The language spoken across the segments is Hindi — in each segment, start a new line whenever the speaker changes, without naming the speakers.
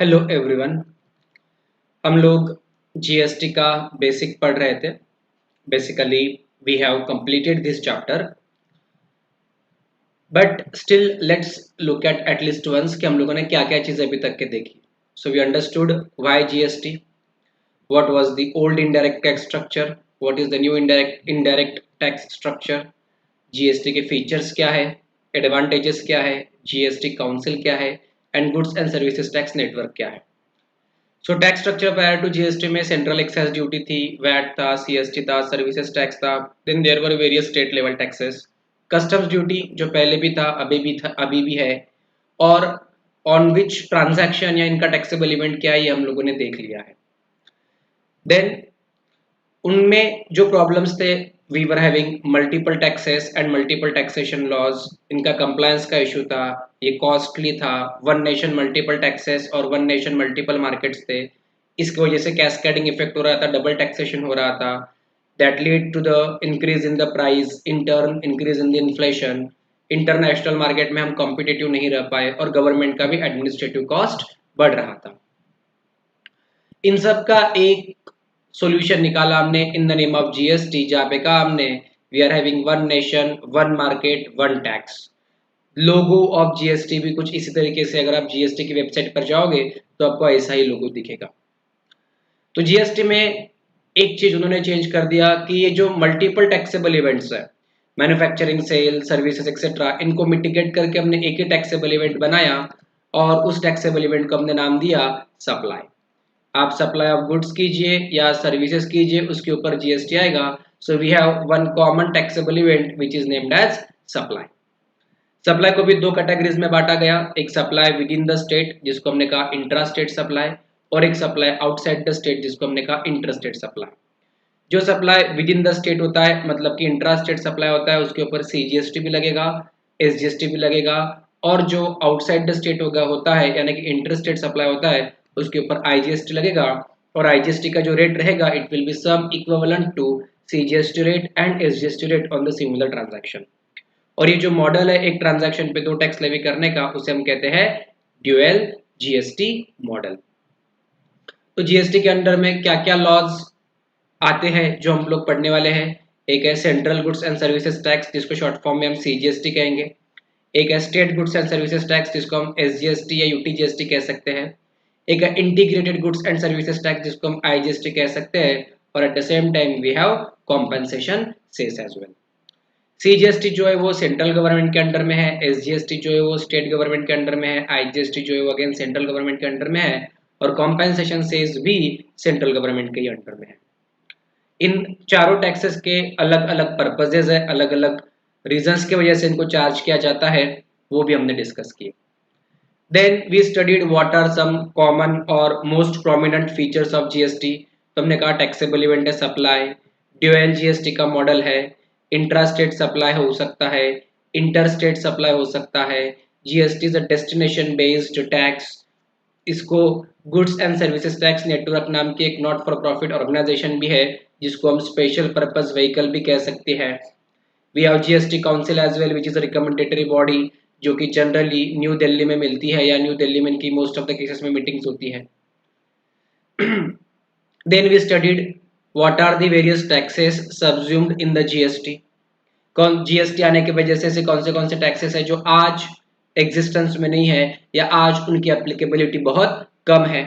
Hello everyone. हम लोग जीएसटी का बेसिक पढ़ रहे थे। Basically we have completed this chapter, but still let's look at least once कि हम लोगों ने क्या क्या चीज़ें अभी तक के देखी। So we understood why GST, what was the old indirect tax structure, what is the new indirect tax structure, GST के फीचर्स क्या है, एडवांटेजेस क्या है, जीएसटी काउंसिल क्या है, and goods and services tax network क्या है। So tax structure prior to GST में सेंट्रल एक्साइज ड्यूटी थी, वैट था, सीएसटी था, सर्विसेज टैक्स था, then there were various state level taxes, customs duty जो पहले भी था, अभी भी है, और ऑन विच ट्रांजैक्शन या इनका टैक्सेबल इवेंट क्या है ये हम लोगों ने देख लिया है। देन उनमें जो प्रॉब्लम्स थे, we were having multiple taxes and multiple taxation laws, इनका कंप्लायंस का इशू था, ये कॉस्टली था, वन नेशन मल्टीपल टैक्सेस और वन नेशन मल्टीपल मार्केट्स थे, इसकी वजह से कैस्केडिंग इफेक्ट हो रहा था, डबल टैक्सेशन हो रहा था, that lead to the increase in the price, in turn increase in the inflation, international market में हम कॉम्पिटिटिव नहीं रह पाए और गवर्नमेंट का भी एडमिनिस्ट्रेटिव कॉस्ट बढ़ रहा था। इन सब का एक सॉल्यूशन निकाला हमने in the name of GST, जहाँ पे कहा हमने we are having one nation one market one tax. Logo of GST भी कुछ इसी तरीके से, अगर आप जीएसटी की वेबसाइट पर जाओगे तो आपको ऐसा ही लोगो दिखेगा। तो जीएसटी में एक चीज उन्होंने चेंज कर दिया कि ये जो मल्टीपल टैक्सेबल इवेंट्स है, मैन्युफैक्चरिंग, सेल, सर्विसेज एक्सेट्रा, इनको मिटिगेट करके हमने एक ही टैक्सेबल इवेंट बनाया और उस टैक्सेबल इवेंट को हमने नाम दिया सप्लाई। आप सप्लाई ऑफ गुड्स कीजिए या सर्विसेज कीजिए, उसके ऊपर जीएसटी आएगा। So we have one common taxable event which is named as supply. Supply को भी दो कैटेगरीज में बांटा गया, एक supply within the state जिसको हमने कहा इंट्रा स्टेट सप्लाई, और एक सप्लाई आउटसाइड द स्टेट जिसको हमने कहा इंटर स्टेट सप्लाई। जो supply within the state होता है, मतलब कि इंट्रा स्टेट सप्लाई होता है, उसके ऊपर सीजीएसटी भी लगेगा, एसजीएसटी भी लगेगा, और जो आउटसाइड द स्टेट होता है यानी कि इंटर स्टेट सप्लाई होता है, उसके ऊपर आईजीएसटी लगेगा, और आईजीएसटी का जो रेट रहेगा it will be some equivalent to CGST rate and SGST rate on the similar transaction. और ये जो मॉडल है एक ट्रांजैक्शन पे दो टैक्स लेवी करने का, उसे हम कहते हैं ड्यूअल जीएसटी मॉडल। तो जीएसटी के अंडर में क्या क्या लॉज आते हैं जो हम लोग पढ़ने वाले हैं। एक है central goods and services tax जिसको शॉर्ट फॉर्म में हम सीजीएसटी कहेंगे, एक है state goods and services tax जिसको हम एसजीएसटी या यूटीजीएसटी कह सकते हैं, एक है integrated goods and services tax जिसको हम आईजीएसटी कह सकते हैं, और at the same time we have compensation cess as well. CGST जो है वो सेंट्रल गवर्नमेंट के अंडर में है, एसजीएसटी जो है वो स्टेट गवर्नमेंट के अंडर में है, आईजीएसटी जो है वो अगेन सेंट्रल गवर्नमेंट के अंडर में है, और कॉम्पेंसेशन सेस भी सेंट्रल गवर्नमेंट के ही अंडर में है। इन चारों टैक्सेस के अलग अलग पर्पजेज है, अलग अलग रीजंस की वजह से इनको चार्ज किया जाता है, वो भी हमने डिस्कस किए। Then we studied what are some common और most prominent features of GST. तो हमने कहा टैक्सेबल इवेंट है सप्लाई, ड्यूअल जीएसटी का मॉडल है, इंट्रा स्टेट सप्लाई हो सकता है, इंटर स्टेट सप्लाई हो सकता है, GST is a destination based tax, इसको goods and services tax network नाम की एक नॉट फॉर प्रॉफिट ऑर्गेनाइजेशन भी है जिसको हम स्पेशल पर्पस व्हीकल भी कह सकते हैं। We have GST council as well which is a recommendatory body जो कि जनरली न्यू दिल्ली में मिलती है, या न्यू दिल्ली में इनकी मोस्ट ऑफ द केसेस में मीटिंग्स होती है। Then we studied what are the various taxes subsumed in the GST. कौन जीएसटी आने की वजह से कौन से टैक्सेस है जो आज एग्जिस्टेंस में नहीं है या आज उनकी एप्लीकेबिलिटी बहुत कम है।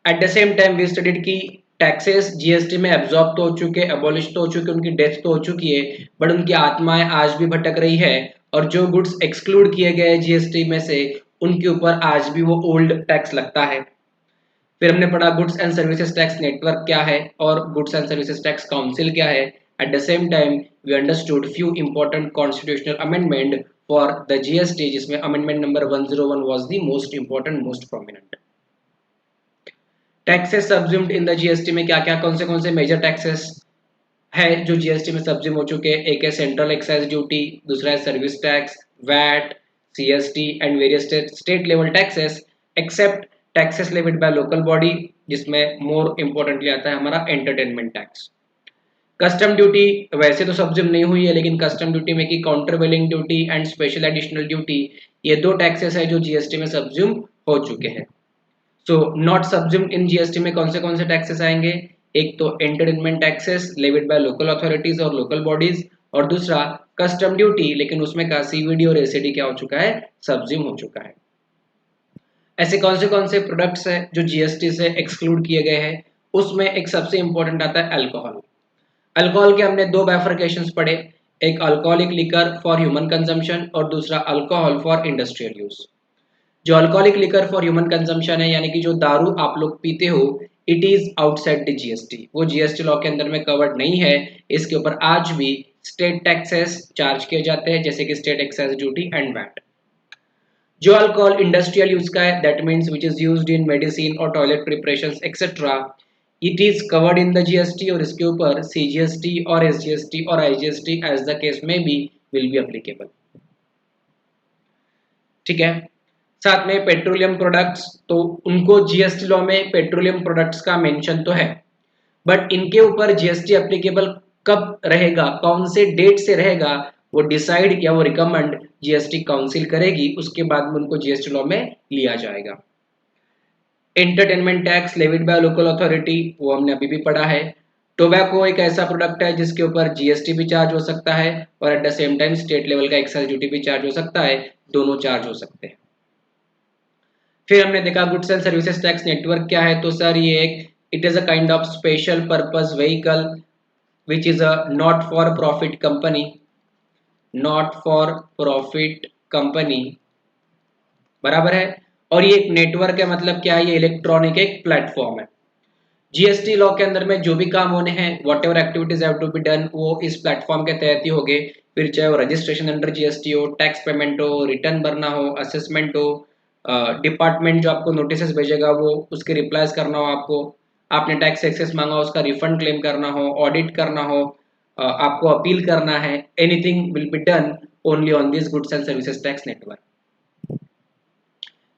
At the same time we studied की टैक्सेस जीएसटी में एब्जॉर्ब तो हो चुके, एबॉलिश तो हो चुके, उनकी डेथ तो हो चुकी है, बट उनकी आत्माएं आज भी भटक रही है, और जो गुड्स एक्सक्लूड किए गए जीएसटी में से उनके ऊपर आज भी वो ओल्ड टैक्स लगता है। फिर हमने पढ़ा goods and services tax network क्या है और goods and services tax council क्या है। At the same time we understood few important constitutional amendment for the GST, जिसमें amendment number 101 was the most important, most prominent. Taxes subsumed in the GST में क्या क्या कौन से मेजर टैक्सेस है जो जीएसटी में सब्ज्यूम हो चुके हैं। एक है सेंट्रल एक्साइज ड्यूटी, दूसरा है service tax, VAT, CST and various state level taxes except taxes levied by local body, जिसमें मोर इंपॉर्टेंटली आता है हमारा एंटरटेनमेंट टैक्स। कस्टम ड्यूटी वैसे तो सब्ज्यूम नहीं हुई है, लेकिन कस्टम ड्यूटी में की countervailing duty and special additional duty, ये दो टैक्सेस है जो जीएसटी में सब्ज्यूम हो चुके हैं। So not subsumed in GST में कौन से टैक्सेस आएंगे? एक तो entertainment taxes levied by local authorities और लोकल बॉडीज, और दूसरा कस्टम ड्यूटी, लेकिन उसमें का सीवीडी और एसीडी क्या हो चुका है? सब्ज्यूम हो चुका है। ऐसे कौन से प्रोडक्ट्स है जो जीएसटी से एक्सक्लूड किए गए हैं? उसमें एक सबसे इंपॉर्टेंट आता है अल्कोहल। अल्कोहल के हमने दो बाइफरकेशंस पढ़े, एक alcoholic liquor for human consumption और दूसरा अल्कोहल फॉर इंडस्ट्रियल यूज। जो alcoholic liquor for human consumption है, यानी कि जो दारू आप लोग पीते हो, it is outside the GST, वो जीएसटी लॉ के अंदर में कवर्ड नहीं है। इसके ऊपर आज भी स्टेट टैक्सेस चार्ज किए जाते हैं, जैसे कि state excise duty and VAT. जो अल्कोहल इंडस्ट्रियल यूज का है, that means which is used in medicine और toilet preparations etcetera, it is covered in the GST, और इसके ऊपर सीजीएसटी और एसजीएसटी और आईजीएसटी एज द केस में भी विल बी एप्लीकेबल। ठीक है। साथ में पेट्रोलियम प्रोडक्ट्स, तो उनको जीएसटी लॉ में पेट्रोलियम प्रोडक्ट्स का मेंशन तो है, बट इनके ऊपर जीएसटी एप्लीकेबल कब रहेगा, कौन से डेट से रहेगा, वो डिसाइड या वो रिकमेंड जीएसटी काउंसिल करेगी, उसके बाद में उनको जीएसटी लॉ में लिया जाएगा। Entertainment tax levied by local authority, वो हमने अभी भी पढ़ा है। टोबैको एक ऐसा प्रोडक्ट है जिसके ऊपर जीएसटी भी चार्ज हो सकता है और at the same time state level का एक्साइज ड्यूटी भी चार्ज हो सकता है, दोनों चार्ज हो सकते हैं। फिर हमने देखा goods and services tax network क्या है, तो सर ये एक it is a kind of special purpose vehicle which is a not for profit company, not for profit company, बराबर है। और ये एक नेटवर्क है, मतलब क्या है, ये इलेक्ट्रॉनिक एक प्लेटफॉर्म है। जीएसटी लॉ के अंदर में जो भी काम होने हैं, whatever activities have to be done, वो इस प्लेटफॉर्म के तहत ही होंगे। फिर चाहे वो रजिस्ट्रेशन अंडर जीएसटी हो, टैक्स पेमेंट हो, रिटर्न भरना हो, असेसमेंट हो, डिपार्टमेंट जो आपको नोटिस भेजेगा वो उसके रिप्लाईज करना हो, आपने टैक्स एक्सेस मांगा उसका रिफंड क्लेम करना हो, ऑडिट करना हो, आपको अपील करना है, anything will be done only on this goods and services tax network.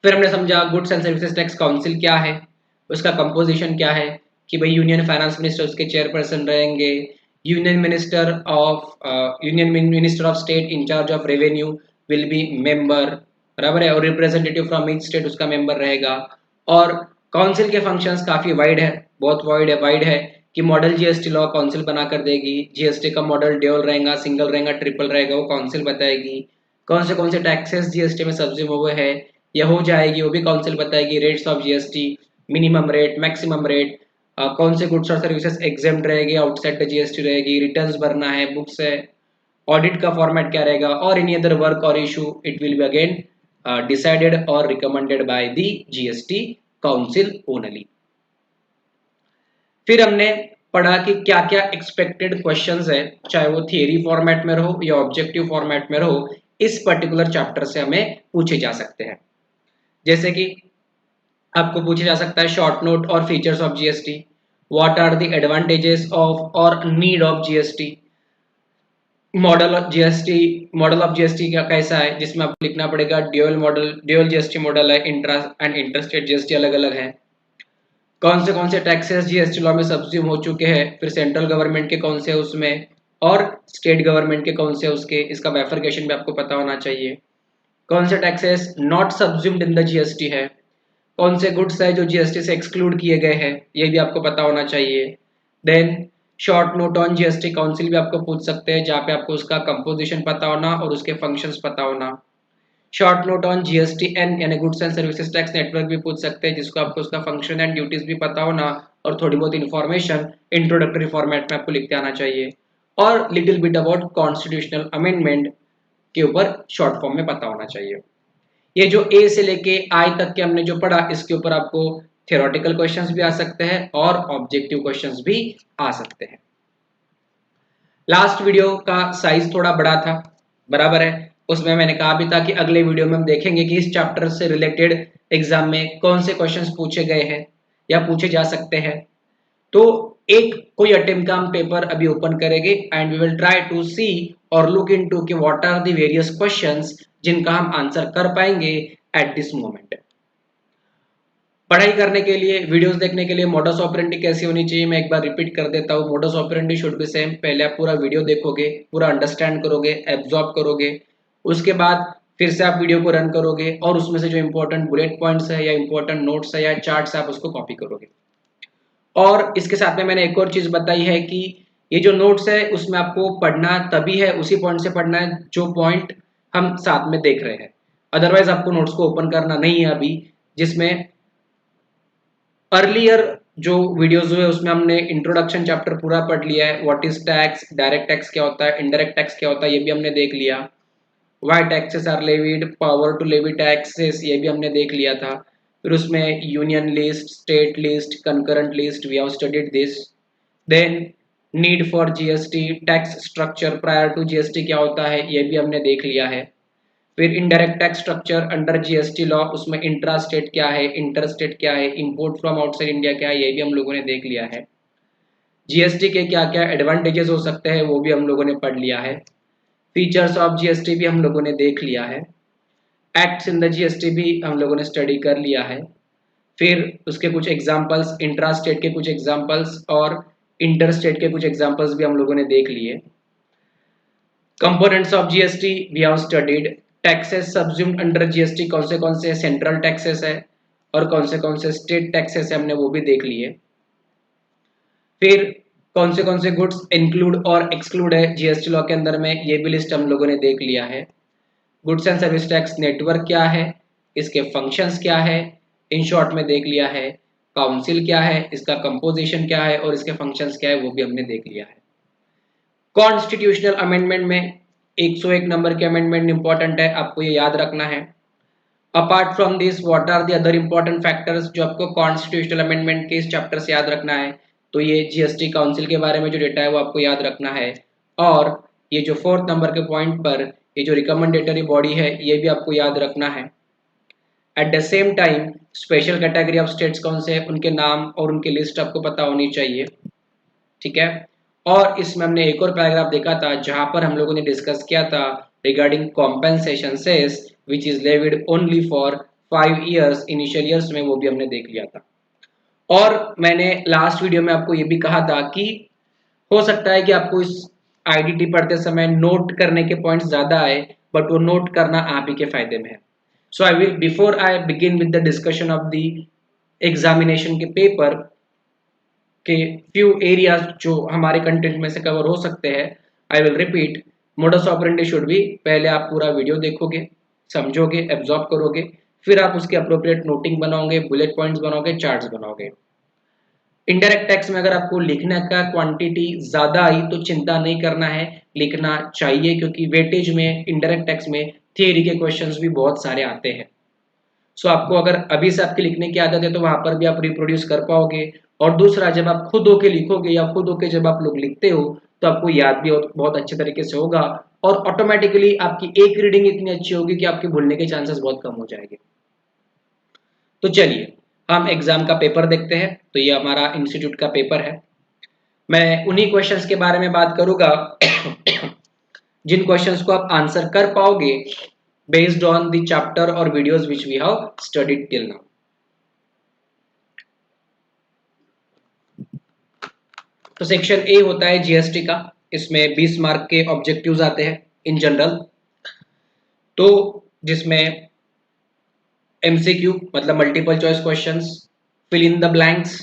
फिर हमने समझा goods and services tax council क्या है, उसका कंपोजिशन क्या है, कि भाई यूनियन फाइनेंस मिनिस्टर उसके चेयरपर्सन रहेंगे, union minister of state in charge of revenue will be member, बराबर है, और रिप्रेजेंटेटिव फ्रॉम ईच स्टेट उसका मेंबर रहेगा। और काउंसिल के फंक्शंस काफी वाइड है, बहुत वाइड है कि मॉडल जीएसटी लॉ काउंसिल बनाकर देगी, जीएसटी का मॉडल ड्यूअल रहेगा, सिंगल रहेगा, ट्रिपल रहेगा, वो काउंसिल बताएगी। कौन से टैक्सेस जीएसटी में सब्ज्यूम हुए हैं या हो जाएगी, वो भी काउंसिल बताएगी। Rates of GST, minimum rate, maximum rate, कौन से गुड्स और सर्विसेज एग्जेम्प्ट रहेगी, आउटसाइड द जीएसटी रहेगी, रिटर्न्स भरना है, बुक्स है, ऑडिट का फॉर्मेट क्या रहेगा, और एनी अदर वर्क और issue it will be again decided और recommended by the GST council only. फिर हमने पढ़ा कि क्या क्या एक्सपेक्टेड क्वेश्चंस है, चाहे वो थियरी फॉर्मेट में रहो या ऑब्जेक्टिव फॉर्मेट में रहो, इस पर्टिकुलर चैप्टर से हमें पूछे जा सकते हैं। जैसे कि आपको पूछा जा सकता है शॉर्ट नोट और features of GST, what are the advantages of और need of GST, model of GST क्या कैसा है, जिसमें आपको लिखना पड़ेगा ड्यूअल जीएसटी मॉडल है, इंट्रा एंड इंटरस्टेट जीएसटी अलग अलग है, कौन से टैक्सेस जीएसटी लॉ में सब्ज्यूम हो चुके हैं, फिर सेंट्रल गवर्नमेंट के कौन से उसमें और स्टेट गवर्नमेंट के कौन से उसके, इसका बाइफरकेशन भी आपको पता होना चाहिए। कौन से taxes not subsumed in the GST है, कौन से गुड्स है जो जीएसटी से एक्सक्लूड किए गए हैं, ये भी आपको पता होना चाहिए। Then short note on GST council भी आपको पूछ सकते हैं, जहाँ पे आपको उसका कंपोजिशन पता होना और उसके फंक्शंस पता होना। शॉर्ट नोट ऑन जीएसटीएन यानी goods and services tax network भी पूछ सकते हैं, जिसको आपको उसका फंक्शन एंड ड्यूटीज भी पता होना और थोड़ी बहुत इन्फॉर्मेशन इंट्रोडक्टरी फॉर्मेट में आपको लिखते आना चाहिए, और little bit about constitutional amendment के ऊपर शॉर्ट फॉर्म में पता होना चाहिए। ये जो ए से लेके आई तक के हमने जो पढ़ा, इसके ऊपर आपको थ्योरेटिकल क्वेश्चंस भी आ सकते हैं और ऑब्जेक्टिव क्वेश्चंस भी आ सकते हैं। लास्ट वीडियो का साइज थोड़ा बड़ा था, बराबर है, उसमें मैंने कहा भी था कि अगले वीडियो में हम देखेंगे कि इस चैप्टर से रिलेटेड एग्जाम में कौन से क्वेश्चंस पूछे गए हैं या पूछे जा सकते हैं। तो एक कोई अटेम्प्ट का हम पेपर अभी ओपन करेंगे and we will try to see और लुक इनटू कि what are the various questions जिनका हम आंसर कर पाएंगे एट दिस मोमेंट। पढ़ाई करने के लिए, वीडियोस देखने के लिए मोडस ऑपरेंडी कैसी होनी चाहिए, मैं एक बार रिपीट कर देता हूँ। Modus operandi should B same, पहले आप पूरा वीडियो देखोगे, पूरा अंडरस्टैंड करोगे, एब्जॉर्ब करोगे, उसके बाद फिर से आप वीडियो को रन करोगे और उसमें से जो इंपॉर्टेंट बुलेट पॉइंट्स है या इंपॉर्टेंट नोट्स है या चार्ट्स आप उसको कॉपी करोगे। और इसके साथ में मैंने एक और चीज बताई है कि ये जो नोट्स है उसमें आपको पढ़ना तभी है, उसी पॉइंट से पढ़ना है जो पॉइंट हम साथ में देख रहे हैं। अदरवाइज आपको नोट्स को ओपन करना नहीं है अभी, जिसमें अर्लियर जो वीडियोस हुए उसमें हमने इंट्रोडक्शन चैप्टर पूरा पढ़ लिया है। What is tax, direct tax क्या होता है, इनडायरेक्ट टैक्स क्या होता है, ये भी हमने देख लिया। Why taxes are levied, power to levy taxes, ये भी हमने देख लिया था। फिर उसमें union list, state list, concurrent list, we have studied this. Then need for GST, tax structure prior to GST क्या होता है, ये भी हमने देख लिया है। फिर indirect tax structure under GST law, उसमें इंट्रा स्टेट क्या है, इंटर स्टेट क्या है, इंपोर्ट फ्रॉम आउटसाइड इंडिया क्या है, ये भी हम लोगों ने देख लिया है। जीएसटी के क्या क्या एडवांटेजेस हो सकते हैं वो भी हम लोगों ने पढ़ लिया है। फीचर्स ऑफ जीएसटी भी हम लोगों ने देख लिया है। एक्ट्स इन द जीएसटी भी हम लोगों ने स्टडी कर लिया है। फिर उसके कुछ एग्जांपल्स, इंट्रा स्टेट के कुछ एग्जांपल्स और इंटर स्टेट के कुछ एग्जांपल्स भी हम लोगों ने देख लिए। Components of GST we have studied. Taxes subsumed under GST कौन से सेंट्रल टैक्सेस है और कौन से स्टेट टैक्सेस है, हमने वो भी देख लिए। फिर कौन से गुड्स इंक्लूड और एक्सक्लूड है जीएसटी लॉ के अंदर में, ये भी लिस्ट हम लोगों ने देख लिया है। Goods and service tax network क्या है, इसके फंक्शंस क्या है, इन शॉर्ट में देख लिया है। काउंसिल क्या है, इसका कंपोजिशन क्या है और इसके फंक्शंस क्या है, वो भी हमने देख लिया है। कॉन्स्टिट्यूशनल अमेंडमेंट में 101 नंबर के अमेंडमेंट इंपॉर्टेंट है, आपको ये याद रखना है। Apart from this what are the other important factors जो आपको कॉन्स्टिट्यूशनल अमेंडमेंट के इस चैप्टर से याद रखना है, तो ये जीएसटी काउंसिल के बारे में जो डेटा है वो आपको याद रखना है। और ये जो 4th नंबर के पॉइंट पर ये जो रिकमेंडेटरी बॉडी है ये भी आपको याद रखना है। At the same time special category of states कौन से हैं, उनके नाम और उनकी लिस्ट आपको पता होनी चाहिए, ठीक है। और इसमें हमने एक और पैराग्राफ देखा था जहां पर हम लोगों ने डिस्कस किया था regarding compensation cess which is levied only for 5 years, initial years में, वो भी हमने देख लिया था। और मैंने लास्ट वीडियो में आपको ये भी कहा था कि हो सकता है कि आपको इस आईडीटी पढ़ते समय नोट करने के पॉइंट्स ज्यादा आए, बट वो नोट करना आप ही के फायदे में है। So I will before I begin with the discussion of the examination के पेपर के फ्यू एरियाज जो हमारे कंटेंट में से कवर हो सकते हैं, I will repeat. Modus operandi should be, पहले आप पूरा वीडियो देखोगे, समझोगे, एब्जॉर्ब करोगे, फिर आप उसके अप्रोप्रिएट नोटिंग बनाओगे, बुलेट पॉइंट्स बनाओगे, चार्ट्स बनाओगे। इनडायरेक्ट टैक्स में अगर आपको लिखने का क्वांटिटी ज्यादा आई तो चिंता नहीं करना है, लिखना चाहिए, क्योंकि वेटेज में इनडायरेक्ट टैक्स में थियरी के क्वेश्चंस भी बहुत सारे आते हैं। सो आपको अगर अभी से आपकी लिखने की आदत है तो वहां पर भी आप रिप्रोड्यूस कर पाओगे। और दूसरा, जब आप खुद होके लिखोगे या खुद होके जब आप लोग लिखते हो तो आपको याद भी बहुत अच्छे तरीके से होगा और ऑटोमेटिकली आपकी एक रीडिंग इतनी अच्छी होगी कि आपके भूलने के चांसेस बहुत कम हो जाएंगे। तो चलिए हम एग्जाम का पेपर देखते हैं। तो ये हमारा इंस्टीट्यूट का पेपर है। मैं उन्हीं क्वेश्चंस के बारे में बात करूंगा जिन क्वेश्चंस को आप आंसर कर पाओगे बेस्ड ऑन द चैप्टर और videos which we have studied till now. तो सेक्शन ए होता है जीएसटी का, इसमें 20 मार्क के ऑब्जेक्टिव्स आते हैं इन जनरल, तो जिसमें एमसीक्यू मतलब multiple choice questions, fill in the blanks,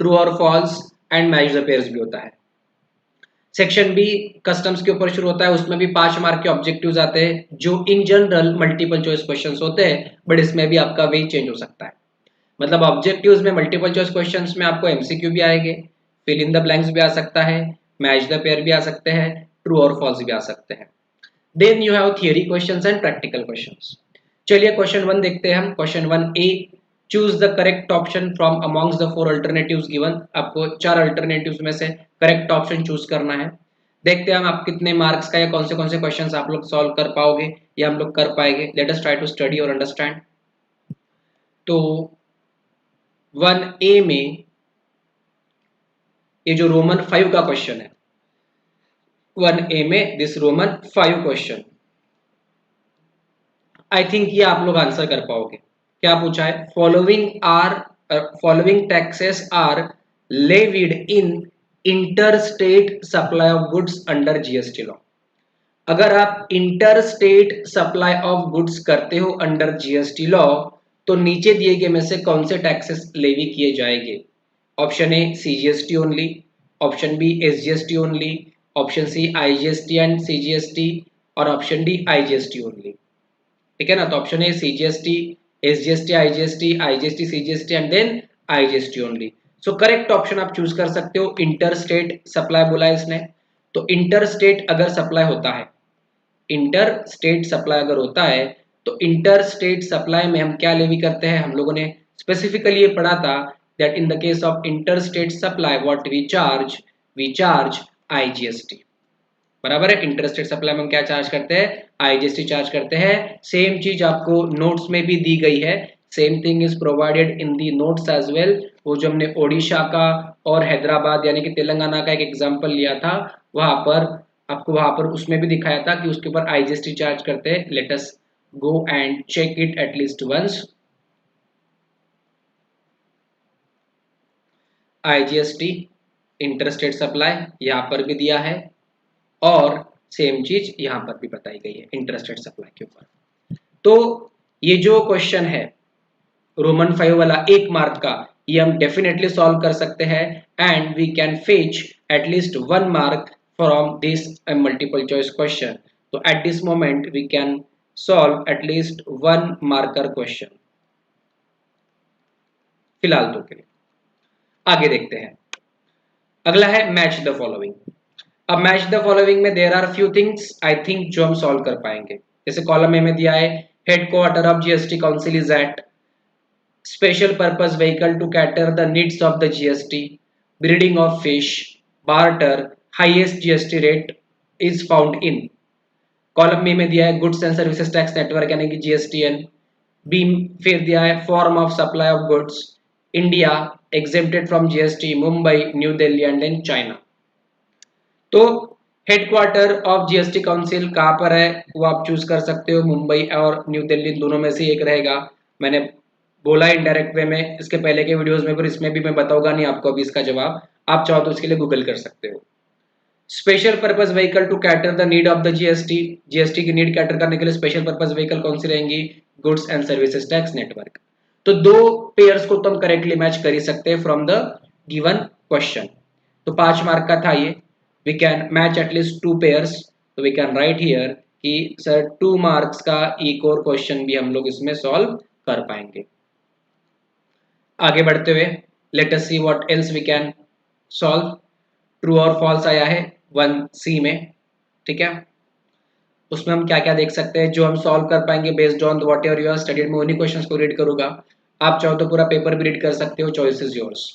true और false and match the pairs भी होता है। सेक्शन बी कस्टम्स के ऊपर शुरू होता है, उसमें भी 5 मार्क के ऑब्जेक्टिव्स आते हैं जो in general multiple choice questions होते हैं, बट इसमें भी आपका वे चेंज हो सकता है। मतलब ऑब्जेक्टिव्स में मल्टीपल चॉइस क्वेश्चंस में आपको एमसीक्यू भी आएंगे, फिल इन द ब्लैंक्स भी आ सकता है, मैच द पेयर भी आ सकते हैं, ट्रू और फॉल्स भी आ सकते हैं। Then you have theory questions and practical questions. चलिए क्वेश्चन 1 देखते हैं हम। Question 1A, choose the correct option from amongst the 4 alternatives given. आपको 4 अल्टरनेटिव्स में से करेक्ट ऑप्शन चूज करना है। देखते हैं हम आप कितने मार्क्स का या कौन से क्वेश्चंस आप लोग सॉल्व कर पाओगे या हम लोग कर पाएंगे। Let us try to study और अंडरस्टैंड। तो 1A में ये जो रोमन 5 का क्वेश्चन है, 1A में this roman 5 question, I think ये आप लोग आंसर कर पाओगे। क्या पूछा है? Following taxes are levied in inter state supply of goods under GST law. अगर आप inter state supply of goods करते हो अंडर जीएसटी लॉ, तो नीचे दिए गए में से कौन से टैक्सेस लेवी किए जाएंगे? Option A CGST only, option B SGST only, option C IGST and CGST, और ऑप्शन डी आईजीएसटी ओनली। ठीक है ना, तो option A CGST, SGST, IGST, IGST, CGST and then IGST only. So correct option आप चूज कर सकते हो, इंटर स्टेट सप्लाई बोला है इसने। तो इंटर स्टेट अगर सप्लाई होता है, इंटर स्टेट सप्लाई अगर होता है, तो इंटर स्टेट सप्लाई में हम क्या लेवी करते हैं? हम लोगों ने स्पेसिफिकली ये पढ़ा था that in the case of inter state supply what we charge IGST. बराबर है, इंटर स्टेट सप्लाई में हम क्या चार्ज करते हैं? आईजीएसटी चार्ज करते हैं। सेम चीज आपको नोट्स में भी दी गई है, same thing is provided in the notes as well. वो जो हमने ओडिशा का और हैदराबाद यानी कि तेलंगाना का एक एग्जांपल लिया था, वहां पर आपको वहां पर उसमें भी दिखाया था कि उसके ऊपर आईजीएसटी चार्ज करते हैं। Let us go and check it at least once. IGST inter state supply यहाँ पर भी दिया है, और सेम चीज यहाँ पर भी बताई गई है इंटर स्टेट सप्लाई के ऊपर। तो ये जो क्वेश्चन है रोमन 5 वाला 1 मार्क का, ये हम डेफिनेटली सॉल्व कर सकते हैं, and we can fetch at least 1 mark from this multiple choice question. तो at this moment we can solve at least 1 marker question फिलहाल तो के लिए। आगे देखते हैं, अगला है मैच द फॉलोइंग। अब मैच द फॉलोइंग में there are few things I think जो हम सॉल्व कर पाएंगे। जैसे कॉलम ए में दिया है headquarter of GST council is at, special purpose vehicle to cater the needs of the GST, breeding of fish, barter, highest GST rate is found in। Column B में दिया है goods and services tax network यानी कि जीएसटीएन। बी फिर दिया है form of supply of goods, India, exempted from GST, Mumbai, new Delhi and then China. तो हेडक्वार्टर ऑफ जीएसटी काउंसिल कहाँ पर है वो आप चूज कर सकते हो, मुंबई और न्यू दिल्ली दोनों में से एक रहेगा। मैंने बोला इनडायरेक्ट वे में इसके पहले के वीडियोस में, पर इसमें भी मैं बताऊंगा नहीं आपको अभी इसका जवाब, आप चाहो तो इसके लिए गूगल कर सकते हो। Special purpose vehicle to cater the need of the GST, GST की नीड कैटर करने के लिए स्पेशल पर्पज व्हीकल कौन सी रहेंगी? Goods and services tax network. तो दो पेयर्स को तो हम करेक्टली मैच कर ही सकते हैं फ्रॉम द गिवन क्वेश्चन। तो 5 मार्क का था ये, we can match at least 2 pairs. तो वी कैन राइट हियर कि सर 2 मार्क्स का एक और क्वेश्चन भी हम लोग इसमें सॉल्व कर पाएंगे। आगे बढ़ते हुए let us see what else we can solve. True और फॉल्स आया है 1C में, ठीक है। उसमें हम क्या क्या देख सकते हैं जो हम सॉल्व कर पाएंगे based on whatever you are studied. मैं उन्हीं क्वेश्चंस को रीड करूंगा, आप चाहो तो पूरा पेपर भी रीड कर सकते हो, choice is yours.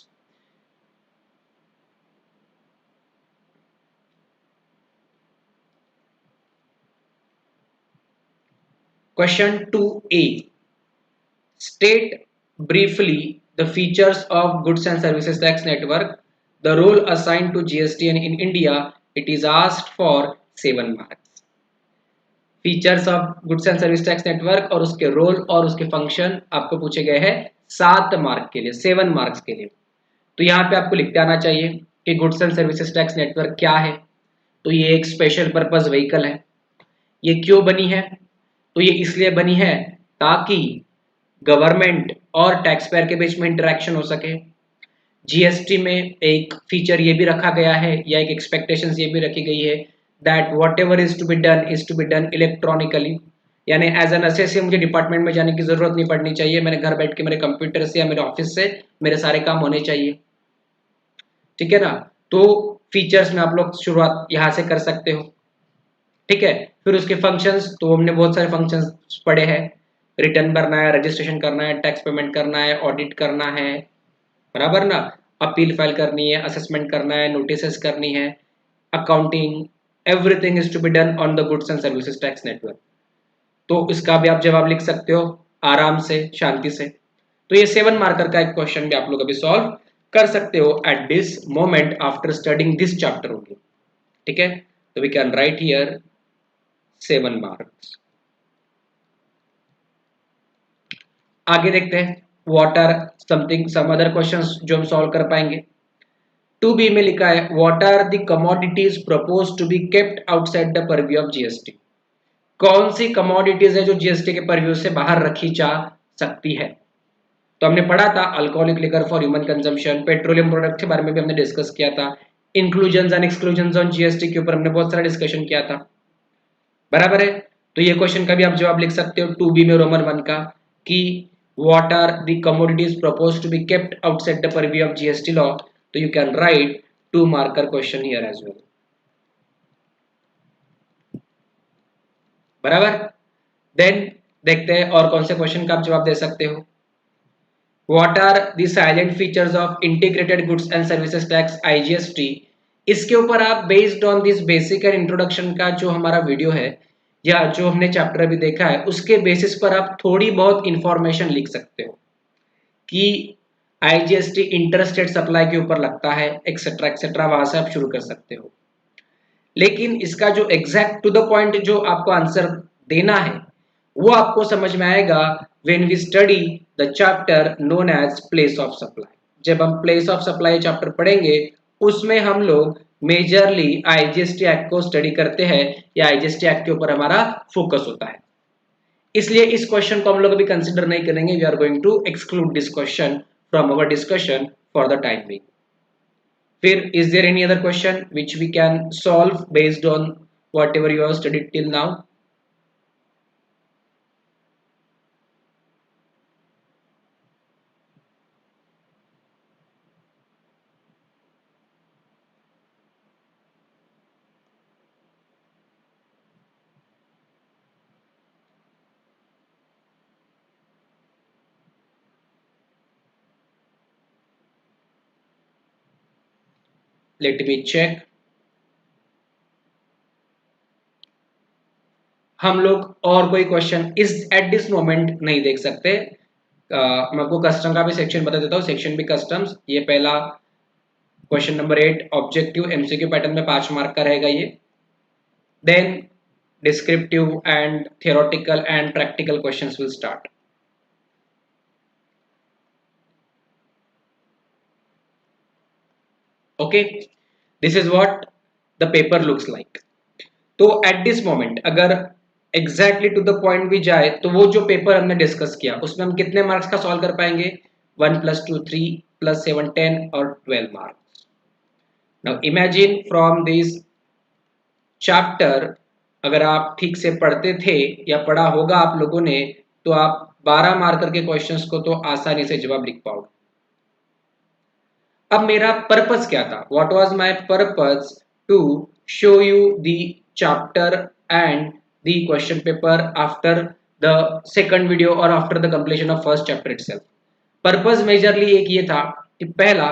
Question 2A. State briefly the features of Goods and Services Tax Network, the role assigned to GSTN in India. It is asked for 7 marks. Features of goods and service tax network और उसके रोल और उसके फंक्शन आपको पूछे गए हैं 7 मार्क के लिए, 7 मार्क्स के लिए। तो यहाँ पे आपको लिखते आना चाहिए कि goods and services tax network क्या है। तो ये एक स्पेशल पर्पज व्हीकल है। ये क्यों बनी है? तो ये इसलिए बनी है ताकि गवर्नमेंट और टैक्स पेयर के बीच में इंटरेक्शन हो सके। जीएसटी में एक फीचर ये भी रखा गया है या एक एक्सपेक्टेशंस ये भी रखी गई है that whatever is to be done electronically, यानी एज एन असेसिया मुझे डिपार्टमेंट में जाने की जरूरत नहीं पड़नी चाहिए, मैंने घर बैठ के मेरे कंप्यूटर से या मेरे ऑफिस से मेरे सारे काम होने चाहिए, ठीक है ना। तो फीचर्स में आप लोग शुरुआत यहाँ से कर सकते हो, ठीक है। फिर उसके फंक्शंस, तो हमने बहुत सारे फंक्शंस पढ़े हैं, रिटर्न भरना है, रजिस्ट्रेशन करना है, टैक्स पेमेंट करना है, ऑडिट करना है, बराबर ना, अपील फाइल करनी है, असेसमेंट करना है, नोटिसेस करनी है, accounting, everything is to be done on the goods and services tax network. तो इसका भी आप जवाब लिख सकते हो आराम से, शांति से। तो ये 7 मार्कर का एक क्वेश्चन भी आप लोग अभी सॉल्व कर सकते हो at this moment after studying this chapter only, ठीक है। तो we can write here 7 marks. आगे देखते हैं what are something some other questions जो हम सॉल्व कर पाएंगे। 2B में लिखा है what are the commodities propose to be kept outside the purview of GST. कौन सी कमोडिटीज है जो जीएसटी के परव्यू से बाहर रखी जा सकती है। तो हमने पढ़ा था alcoholic liquor for human consumption, petroleum product के बारे में भी हमने डिस्कस किया था, inclusion and exclusion on GST के ऊपर हमने बहुत सारा डिस्कशन किया था, बराबर है। तो ये क्वेश्चन का भी आप जवाब लिख सकते हो 2B में रोमन 1 का कि what are the commodities propose to be kept outside the purview of GST law. तो you can write 2 marker question here as well, बराबर। देन देखते हैं और कौन से क्वेश्चन का आप जवाब दे सकते हो। What are the silent features of integrated goods and services tax IGST. इसके ऊपर आप based on this basic and introduction का जो हमारा वीडियो है या जो हमने चैप्टर अभी देखा है उसके बेसिस पर आप थोड़ी बहुत इंफॉर्मेशन लिख सकते हो कि आईजीएसटी इंटरस्टेट सप्लाई के ऊपर लगता है एक्सेट्रा एक्सेट्रा, वहां से आप शुरू कर सकते हो। लेकिन इसका जो एग्जैक्ट टू द पॉइंट जो आपको आंसर देना है वो आपको समझ में आएगा when we study the chapter known as place of supply. जब हम प्लेस ऑफ सप्लाई चैप्टर पढ़ेंगे उसमें हम लोग मेजरली आईजीएसटी एक्ट को स्टडी करते हैं या आईजीएसटी एक्ट के ऊपर हमारा फोकस होता है, इसलिए इस क्वेश्चन को हम लोग अभी कंसिडर नहीं करेंगे। We are going to exclude this question from our discussion for the time being. फिर is there any other question which we can solve based on whatever you have studied till now? Let me check. हम लोग और कोई क्वेश्चन इस एट दिस मोमेंट नहीं देख सकते। मैं आपको कस्टम का भी सेक्शन बता देता हूँ, सेक्शन भी कस्टम्स। ये पहला question number 8 objective MCQ pattern में 5 मार्क का रहेगा ये। Then descriptive and theoretical and practical questions will start. Okay, this is what the paper looks like. तो एट दिस मोमेंट अगर एग्जैक्टली टू द पॉइंट भी जाए तो वो जो पेपर हमने डिस्कस किया उसमें हम कितने मार्क्स का सॉल्व कर पाएंगे? 1 + 2 3 + 7 10 और 12 marks. Now imagine from this chapter अगर आप ठीक से पढ़ते थे या पढ़ा होगा आप लोगों ने तो आप 12 मार्कर के क्वेश्चंस को तो आसानी से जवाब लिख पाओगे। अब मेरा पर्पस क्या था? What was my purpose? To show you the chapter and the question paper after the second video और after the completion of first chapter itself. Purpose majorly एक ये था कि पहला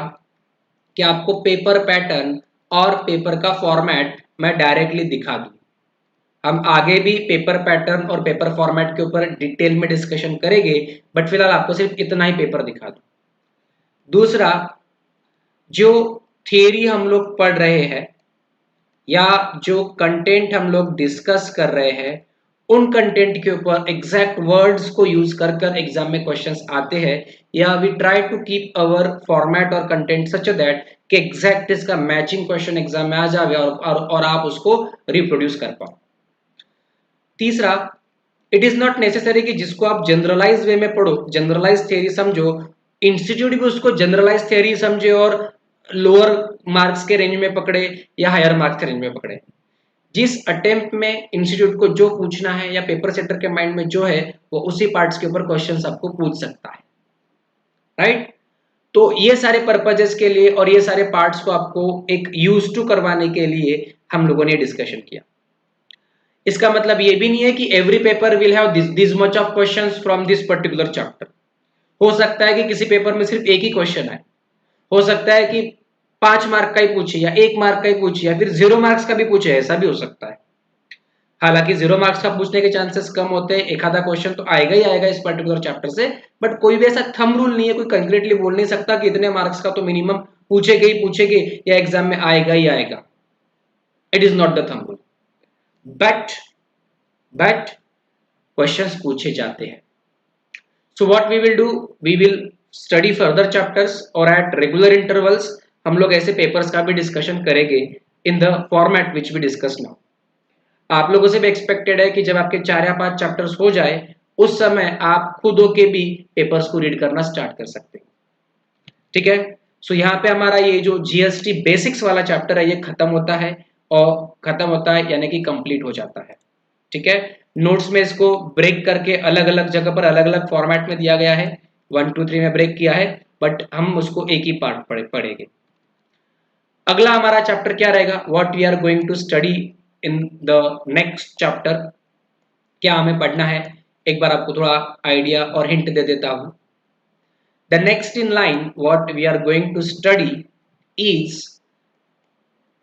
कि आपको पेपर पैटर्न और पेपर का फॉर्मेट मैं डायरेक्टली दिखा दूं। हम आगे भी पेपर पैटर्न और पेपर फॉर्मेट के ऊपर डिटेल में डिस्कशन करेंगे, बट फिलहाल आपको सिर्फ इतना ही पेपर दिखा दूं। दूसरा, जो थियरी हम लोग पढ़ रहे हैं या जो कंटेंट हम लोग डिस्कस कर रहे हैं उन कंटेंट के ऊपर एग्जैक्ट वर्ड्स को यूज कर कर एग्जाम में क्वेश्चंस आते हैं, या we try to keep our format और कंटेंट सच दैट कि एग्जैक्ट इसका मैचिंग क्वेश्चन एग्जाम में आ जाए और आप उसको रिप्रोड्यूस कर पाओ। तीसरा, इट इज नॉट नेसेसरी कि जिसको आप जनरलाइज वे में पढ़ो, जनरलाइज थियरी समझो, इंस्टीट्यूट भी उसको जनरलाइज थियरी समझे और लोअर मार्क्स के रेंज में पकड़े या हायर मार्क्स के रेंज में पकड़े। जिस अटेम्प्ट में इंस्टीट्यूट को जो पूछना है या पेपर सेटर के माइंड में जो है वो उसी पार्ट्स के ऊपर क्वेश्चंस आपको पूछ सकता है, राइट। तो ये सारे पर्पजेस के लिए और ये सारे पार्ट्स को आपको एक यूज टू करवाने के लिए हम लोगों ने डिस्कशन किया। इसका मतलब ये भी नहीं है कि every paper will have this much of questions from this particular chapter. हो सकता है कि किसी पेपर में सिर्फ एक ही क्वेश्चन आए, हो सकता है कि 5 मार्क का ही पूछे या 1 मार्क का ही पूछे या फिर 0 मार्क्स का भी पूछे, ऐसा भी हो सकता है। हालांकि 0 मार्क्स का पूछने के चांसेस कम होते हैं, एक आधा क्वेश्चन तो आएगा ही आएगा इस पर्टिकुलर चैप्टर से, बट कोई भी ऐसा थंब रूल नहीं है, कोई कंक्रीटली बोल नहीं सकता कि इतने मार्क्स का तो मिनिमम पूछेगे या एग्जाम में आएगा ही आएगा। It is not the thumb rule, but questions पूछे जाते हैं। So what we will do, we will study further chapters और एट रेगुलर इंटरवल्स हम लोग ऐसे पेपर्स का भी डिस्कशन करेंगे in the format which we discuss now. आप लोगों से भी एक्सपेक्टेड है कि जब आपके 4 या 5 चैप्टर्स हो जाए उस समय आप खुद होके भी पेपर्स को रीड करना स्टार्ट कर सकते हैं। ठीक है, सो यहाँ पे हमारा ये जो जीएसटी बेसिक्स वाला चैप्टर है ये खत्म होता है, और खत्म होता है यानी कि कंप्लीट हो जाता है। ठीक है, नोट्स में इसको ब्रेक करके अलग अलग जगह पर अलग अलग फॉर्मेट में दिया गया है, 1 2 3 में ब्रेक किया है, बट हम उसको एक ही पार्ट पढ़ेंगे। अगला हमारा चैप्टर क्या रहेगा, what we are going to study in the next chapter, क्या हमें पढ़ना है, एक बार आपको थोड़ा आइडिया और हिंट दे देता हूं। The next in line what we are going to study is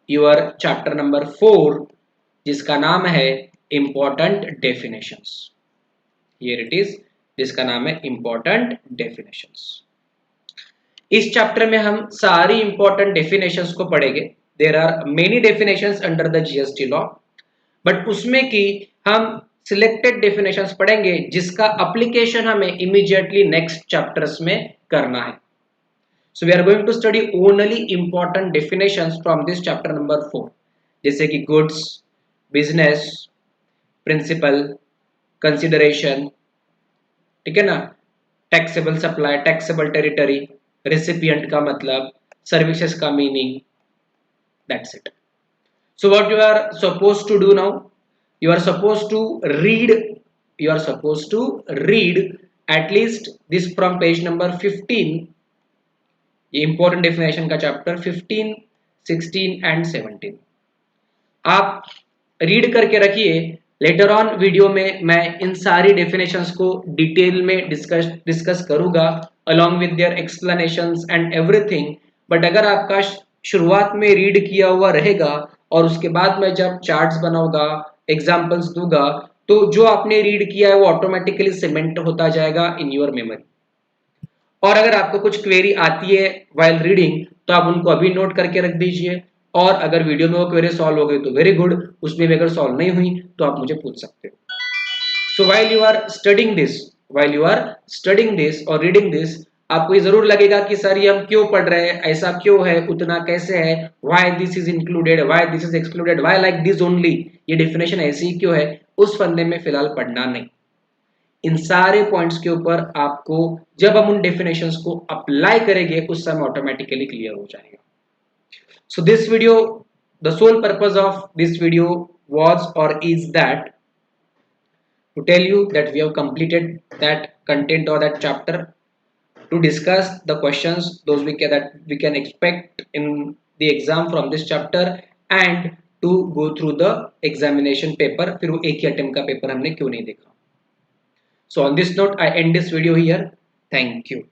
your chapter number 4, जिसका नाम है important definitions. Here it is, जिसका नाम है इंपॉर्टेंट डेफिनेशंस। इस चैप्टर में हम सारी इंपॉर्टेंट डेफिनेशंस को पढ़ेंगे। There are many definitions under the GST law, but उसमें की हम सिलेक्टेड डेफिनेशंस पढ़ेंगे जिसका एप्लीकेशन हमें इमीडिएटली नेक्स्ट चैप्टर्स में करना है। So we are going to study only important definitions from this chapter number 4, जैसे कि गुड्स, बिजनेस, प्रिंसिपल, कंसिडरेशन, ठीक है ना, taxable supply, taxable territory, recipient का मतलब, सर्विसेज का meaning, that's it. So what you are supposed to do now, you are supposed to read at least this from page number 15, ये important definition का chapter 15, 16 and 17 आप रीड करके रखिए। लेटर ऑन वीडियो में मैं इन सारी डेफिनेशंस को डिटेल में डिस्कस करूंगा along with their explanations and everything. But अगर आपका शुरुआत में रीड किया हुआ रहेगा और उसके बाद मैं जब चार्ट्स बनाऊंगा, एग्जांपल्स दूंगा, तो जो आपने रीड किया है वो ऑटोमेटिकली सीमेंट होता जाएगा इन योर मेमोरी। और अगर आपको कुछ क्वेरी आती है व्हाइल रीडिंग तो आप उनको अभी नोट करके रख दीजिए, और अगर वीडियो में वो क्वेरी सॉल्व हो गई तो वेरी गुड, उसमें भी अगर सॉल्व नहीं हुई तो आप मुझे पूछ सकते हो। So while you are studying this और रीडिंग दिस, आपको ये जरूर लगेगा कि सर ये हम क्यों पढ़ रहे हैं, ऐसा क्यों है, उतना कैसे है, why this is included, why this is excluded, why like this only, ये डेफिनेशन ऐसी क्यों है, उस फंदे में फिलहाल पढ़ना नहीं। इन सारे पॉइंट्स के ऊपर आपको जब हम उन डेफिनेशंस को अप्लाई करेंगे उस समय ऑटोमेटिकली क्लियर हो जाएगा। So this video, the sole purpose of this video was or is that to tell you that we have completed that content or that chapter, to discuss the questions those that we can expect in the exam from this chapter, and to go through the examination paper, फिर वो एक ही अटेम्प्ट का पेपर हमने क्यों नहीं देखा। So on this note I end this video here. Thank you.